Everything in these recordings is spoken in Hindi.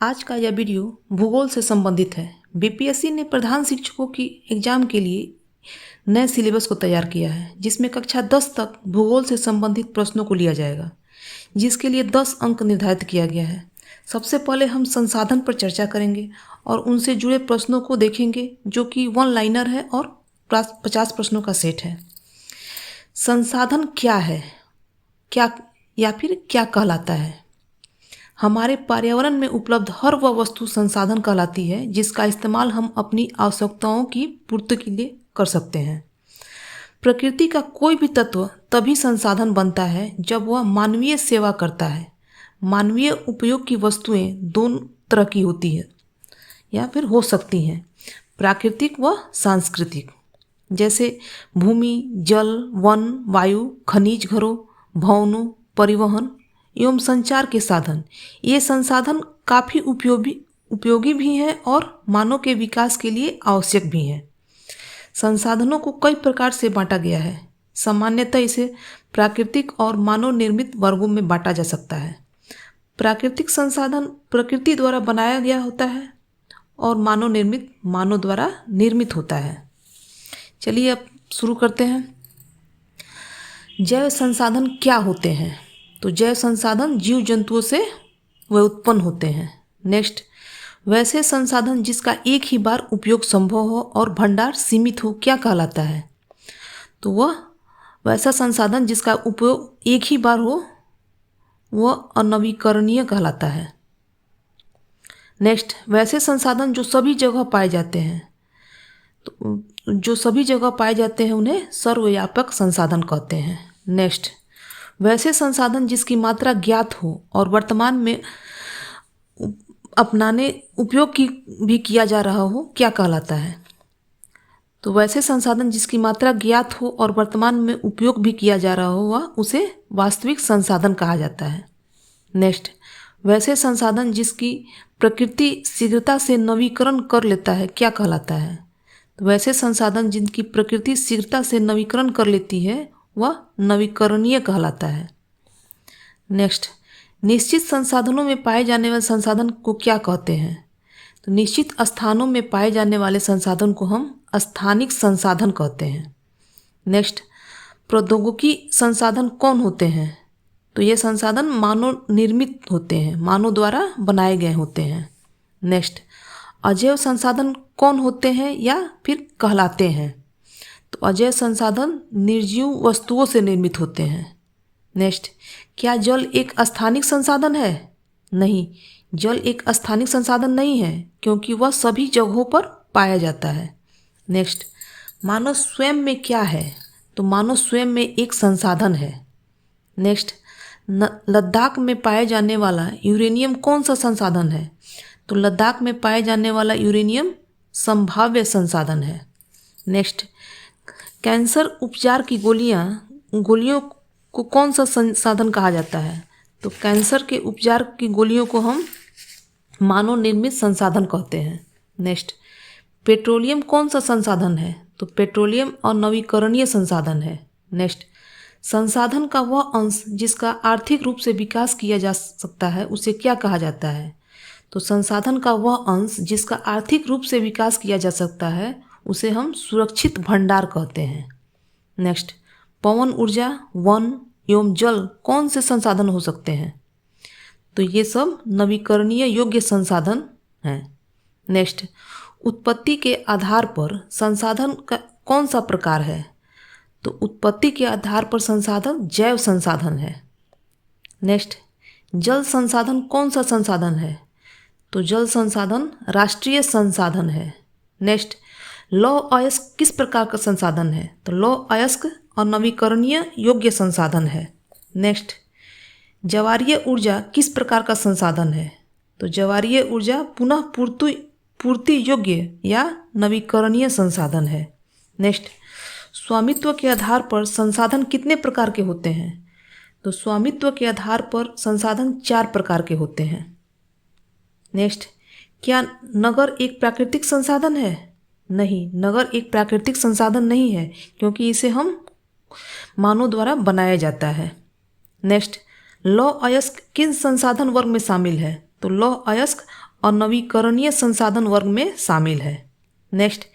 आज का यह वीडियो भूगोल से संबंधित है। बीपीएससी ने प्रधान शिक्षकों की एग्जाम के लिए नए सिलेबस को तैयार किया है, जिसमें कक्षा 10 तक भूगोल से संबंधित प्रश्नों को लिया जाएगा, जिसके लिए 10 अंक निर्धारित किया गया है। सबसे पहले हम संसाधन पर चर्चा करेंगे और उनसे जुड़े प्रश्नों को देखेंगे, जो कि वन लाइनर है और 50 प्रश्नों का सेट है। संसाधन क्या है, क्या कहलाता है? हमारे पर्यावरण में उपलब्ध हर वह वस्तु संसाधन कहलाती है जिसका इस्तेमाल हम अपनी आवश्यकताओं की पूर्ति के लिए कर सकते हैं। प्रकृति का कोई भी तत्व तभी संसाधन बनता है जब वह मानवीय सेवा करता है। मानवीय उपयोग की वस्तुएं दोनों तरह की होती है या फिर हो सकती हैं, प्राकृतिक व सांस्कृतिक, जैसे भूमि, जल, वन, वायु, खनिज, घरों, भवनों, परिवहन एवं संचार के साधन। ये संसाधन काफ़ी उपयोगी भी हैं और मानव के विकास के लिए आवश्यक भी हैं। संसाधनों को कई प्रकार से बांटा गया है। सामान्यतः इसे प्राकृतिक और मानव निर्मित वर्गों में बांटा जा सकता है। प्राकृतिक संसाधन प्रकृति द्वारा बनाया गया होता है और मानव निर्मित मानव द्वारा निर्मित होता है। चलिए अब शुरू करते हैं। जैव संसाधन क्या होते हैं? तो जैव संसाधन जीव जंतुओं से वे उत्पन्न होते हैं। नेक्स्ट, वैसे संसाधन जिसका एक ही बार उपयोग संभव हो और भंडार सीमित हो क्या कहलाता है? तो वह वैसा संसाधन जिसका उपयोग एक ही बार हो वह अनवीकरणीय कहलाता है। नेक्स्ट, वैसे संसाधन जो सभी जगह पाए जाते हैं, तो जो सभी जगह पाए जाते हैं उन्हें सर्वव्यापक संसाधन कहते हैं। नेक्स्ट, वैसे संसाधन जिसकी मात्रा ज्ञात हो और वर्तमान में अपनाने उपयोग की भी किया जा रहा हो क्या कहलाता है? तो वैसे संसाधन जिसकी मात्रा ज्ञात हो और वर्तमान में उपयोग भी किया जा रहा हो वह उसे वास्तविक संसाधन कहा जाता है। नेक्स्ट, वैसे संसाधन जिसकी प्रकृति शीघ्रता से नवीकरण कर लेता है क्या कहलाता है? तो वैसे संसाधन जिनकी प्रकृति शीघ्रता से नवीकरण कर लेती है वह नवीकरणीय कहलाता है। नेक्स्ट, निश्चित संसाधनों में पाए जाने वाले संसाधन को क्या कहते हैं? तो निश्चित स्थानों में पाए जाने वाले संसाधन को हम स्थानिक संसाधन कहते हैं। नेक्स्ट, प्रौद्योगिकी संसाधन कौन होते हैं? तो ये संसाधन मानव निर्मित होते हैं, मानव द्वारा बनाए गए होते हैं। नेक्स्ट, अजैव संसाधन कौन होते हैं या फिर कहलाते हैं? तो अजैव संसाधन निर्जीव वस्तुओं से निर्मित होते हैं। नेक्स्ट, क्या जल एक स्थानिक संसाधन है? नहीं, जल एक स्थानिक संसाधन नहीं है क्योंकि वह सभी जगहों पर पाया जाता है। नेक्स्ट, मानव स्वयं में क्या है? तो मानव स्वयं में एक संसाधन है। नेक्स्ट, लद्दाख में पाए जाने वाला यूरेनियम कौन सा संसाधन है? तो लद्दाख में पाए जाने वाला यूरेनियम संभाव्य संसाधन है। नेक्स्ट, कैंसर उपचार की गोलियों को कौन सा संसाधन कहा जाता है? तो कैंसर के उपचार की गोलियों को हम मानव निर्मित संसाधन कहते हैं। नेक्स्ट, पेट्रोलियम कौन सा संसाधन है? तो पेट्रोलियम अनवीकरणीय संसाधन है। नेक्स्ट, संसाधन का वह अंश जिसका आर्थिक रूप से विकास किया जा सकता है उसे क्या कहा जाता है? तो संसाधन का वह अंश जिसका आर्थिक रूप से विकास किया जा सकता है उसे हम सुरक्षित भंडार कहते हैं। नेक्स्ट, पवन ऊर्जा, वन एवं जल कौन से संसाधन हो सकते हैं? तो ये सब नवीकरणीय योग्य संसाधन हैं। नेक्स्ट, उत्पत्ति के आधार पर संसाधन का कौन सा प्रकार है? तो उत्पत्ति के आधार पर संसाधन जैव संसाधन है। नेक्स्ट, जल संसाधन कौन सा संसाधन है? तो जल संसाधन राष्ट्रीय संसाधन है। नेक्स्ट, लौह अयस्क किस प्रकार का संसाधन है? तो लौह अयस्क और नवीकरणीय योग्य संसाधन है। नेक्स्ट, ज्वारीय ऊर्जा किस प्रकार का संसाधन है? तो ज्वारीय ऊर्जा पुनः पूर्ति योग्य या नवीकरणीय संसाधन है। नेक्स्ट, स्वामित्व के आधार पर संसाधन कितने प्रकार के होते हैं? तो स्वामित्व के आधार पर संसाधन 4 प्रकार के होते हैं। नेक्स्ट, क्या नगर एक प्राकृतिक संसाधन है? नहीं, नगर एक प्राकृतिक संसाधन नहीं है क्योंकि इसे हम मानव द्वारा बनाया जाता है। नेक्स्ट, लौह अयस्क किन संसाधन वर्ग में शामिल है? तो लौह अयस्क और नवीकरणीय संसाधन वर्ग में शामिल है। नेक्स्ट,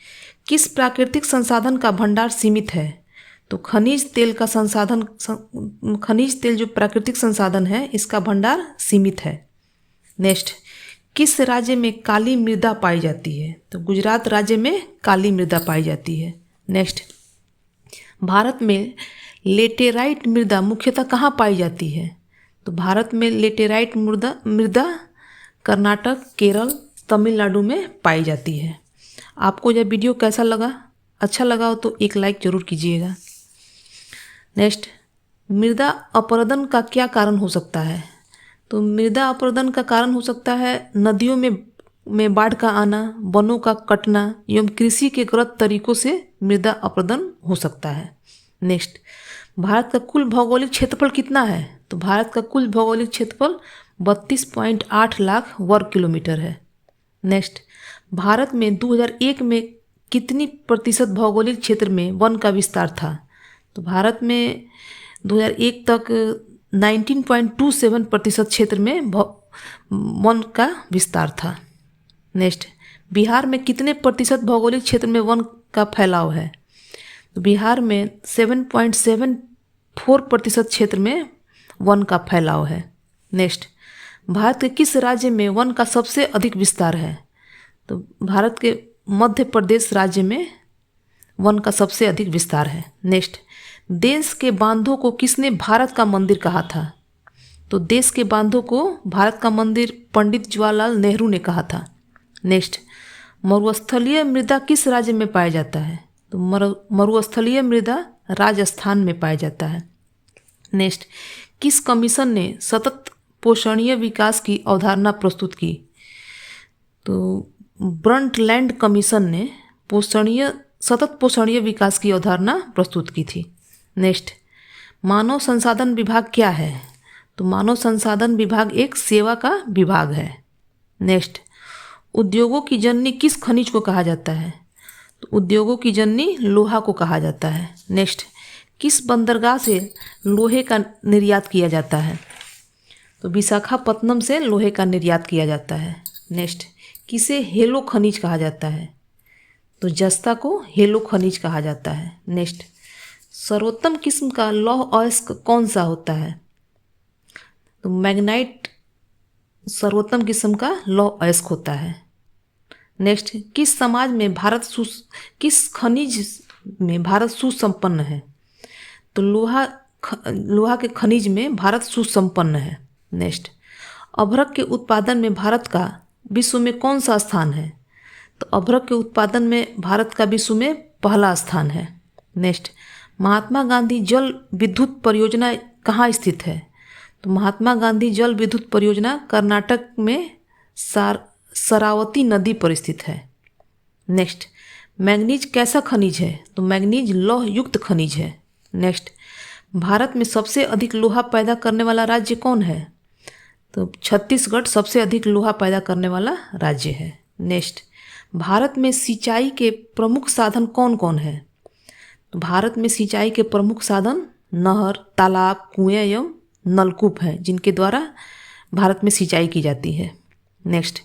किस प्राकृतिक संसाधन का भंडार सीमित है? तो खनिज तेल का संसाधन, खनिज तेल जो प्राकृतिक संसाधन है इसका भंडार सीमित है। नेक्स्ट, किस राज्य में काली मृदा पाई जाती है? तो गुजरात राज्य में काली मृदा पाई जाती है। नेक्स्ट, भारत में लेटेराइट मृदा मुख्यतः कहाँ पाई जाती है? तो भारत में लेटेराइट मृदा कर्नाटक, केरल, तमिलनाडु में पाई जाती है। आपको यह वीडियो कैसा लगा? अच्छा लगा हो तो एक लाइक जरूर कीजिएगा। नेक्स्ट, मृदा अपरदन का क्या कारण हो सकता है? तो मृदा अपरदन का कारण हो सकता है नदियों में बाढ़ का आना, वनों का कटना एवं कृषि के गलत तरीकों से मृदा अपरदन हो सकता है। नेक्स्ट, भारत का कुल भौगोलिक क्षेत्रफल कितना है? तो भारत का कुल भौगोलिक क्षेत्रफल 32.8 लाख वर्ग किलोमीटर है। नेक्स्ट, भारत में 2001 में कितनी प्रतिशत भौगोलिक क्षेत्र में वन का विस्तार था? तो भारत में 2001 तक 19.27% क्षेत्र में वन का विस्तार था। नेक्स्ट, बिहार में कितने प्रतिशत भौगोलिक क्षेत्र में वन का फैलाव है? तो बिहार में 7.74% क्षेत्र में वन का फैलाव है। नेक्स्ट, भारत के किस राज्य में वन का सबसे अधिक विस्तार है? तो भारत के मध्य प्रदेश राज्य में वन का सबसे अधिक विस्तार है। नेक्स्ट, देश के बांधों को किसने भारत का मंदिर कहा था? तो देश के बांधों को भारत का मंदिर पंडित जवाहरलाल नेहरू ने कहा था। नेक्स्ट, मरुस्थलीय मृदा किस राज्य में पाया जाता है? तो मरुस्थलीय मृदा राजस्थान में पाया जाता है। नेक्स्ट, किस कमीशन ने सतत पोषणीय विकास की अवधारणा प्रस्तुत की? तो ब्रंटलैंड कमीशन ने सतत पोषणीय विकास की अवधारणा प्रस्तुत की थी। नेक्स्ट, मानव संसाधन विभाग क्या है? तो मानव संसाधन विभाग एक सेवा का विभाग है। नेक्स्ट, उद्योगों की जननी किस खनिज को कहा जाता है? तो उद्योगों की जननी लोहा को कहा जाता है। नेक्स्ट, किस बंदरगाह से लोहे का निर्यात किया जाता है? तो विशाखापत्तनम से लोहे का निर्यात किया जाता है। नेक्स्ट, किसे हेलो खनिज कहा जाता है? तो जस्ता को हेलो खनिज कहा जाता है। नेक्स्ट, सर्वोत्तम किस्म का लौह अयस्क कौन सा होता है? तो मैग्नाइट सर्वोत्तम किस्म का लौह अयस्क होता है। नेक्स्ट, किस समाज में किस खनिज में भारत सुसंपन्न है? तो लोहा के खनिज में भारत सुसंपन्न है। नेक्स्ट, अभ्रक के उत्पादन में भारत का विश्व में कौन सा स्थान है? तो अभ्रक के उत्पादन में भारत का विश्व में पहला स्थान है। नेक्स्ट, महात्मा गांधी जल विद्युत परियोजना कहाँ स्थित है? तो महात्मा गांधी जल विद्युत परियोजना कर्नाटक में शरावती नदी पर स्थित है। नेक्स्ट, मैग्नीज कैसा खनिज है? तो मैग्नीज लौह युक्त खनिज है। नेक्स्ट, भारत में सबसे अधिक लोहा पैदा करने वाला राज्य कौन है? तो छत्तीसगढ़ सबसे अधिक लोहा पैदा करने वाला राज्य है। नेक्स्ट, भारत में सिंचाई के प्रमुख साधन कौन कौन है? तो भारत में सिंचाई के प्रमुख साधन नहर, तालाब, कुएं एवं नलकूप हैं जिनके द्वारा भारत में सिंचाई की जाती है। नेक्स्ट,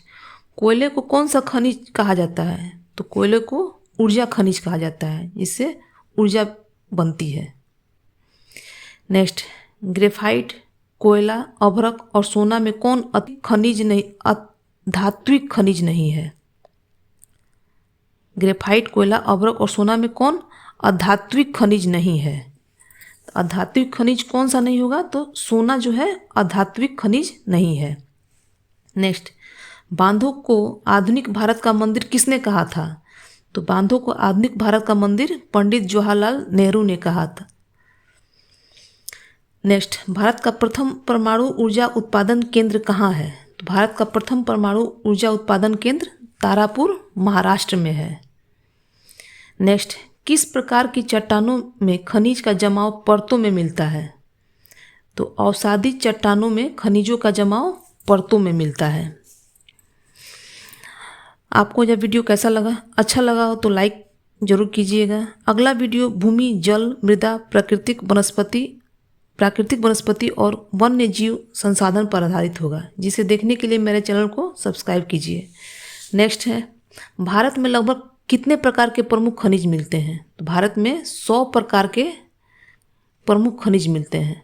कोयले को कौन सा खनिज कहा जाता है? तो कोयले को ऊर्जा खनिज कहा जाता है, जिससे ऊर्जा बनती है। नेक्स्ट, ग्रेफाइट, कोयला, अभ्रक और सोना में कौन धात्विक खनिज नहीं है? ग्रेफाइट, कोयला, अभ्रक और सोना में कौन अधात्विक खनिज नहीं है? अधात्विक खनिज कौन सा नहीं होगा? तो सोना जो है अधात्विक खनिज नहीं है। नेक्स्ट, बांधों को आधुनिक भारत का मंदिर किसने कहा था? तो बांधों को आधुनिक भारत का मंदिर पंडित जवाहरलाल नेहरू ने कहा था। नेक्स्ट, भारत का प्रथम परमाणु ऊर्जा उत्पादन केंद्र कहाँ है? तो भारत का प्रथम परमाणु ऊर्जा उत्पादन केंद्र तारापुर, महाराष्ट्र में है। नेक्स्ट, किस प्रकार की चट्टानों में खनिज का जमाव परतों में मिलता है? तो अवसादी चट्टानों में खनिजों का जमाव परतों में मिलता है। आपको यह वीडियो कैसा लगा? अच्छा लगा हो तो लाइक जरूर कीजिएगा। अगला वीडियो भूमि, जल, मृदा, प्राकृतिक वनस्पति प्राकृतिक वनस्पति और वन्य जीव संसाधन पर आधारित होगा, जिसे देखने के लिए मेरे चैनल को सब्सक्राइब कीजिए। नेक्स्ट है, भारत में लगभग कितने प्रकार के प्रमुख खनिज मिलते हैं? तो भारत में 100 प्रकार के प्रमुख खनिज मिलते हैं।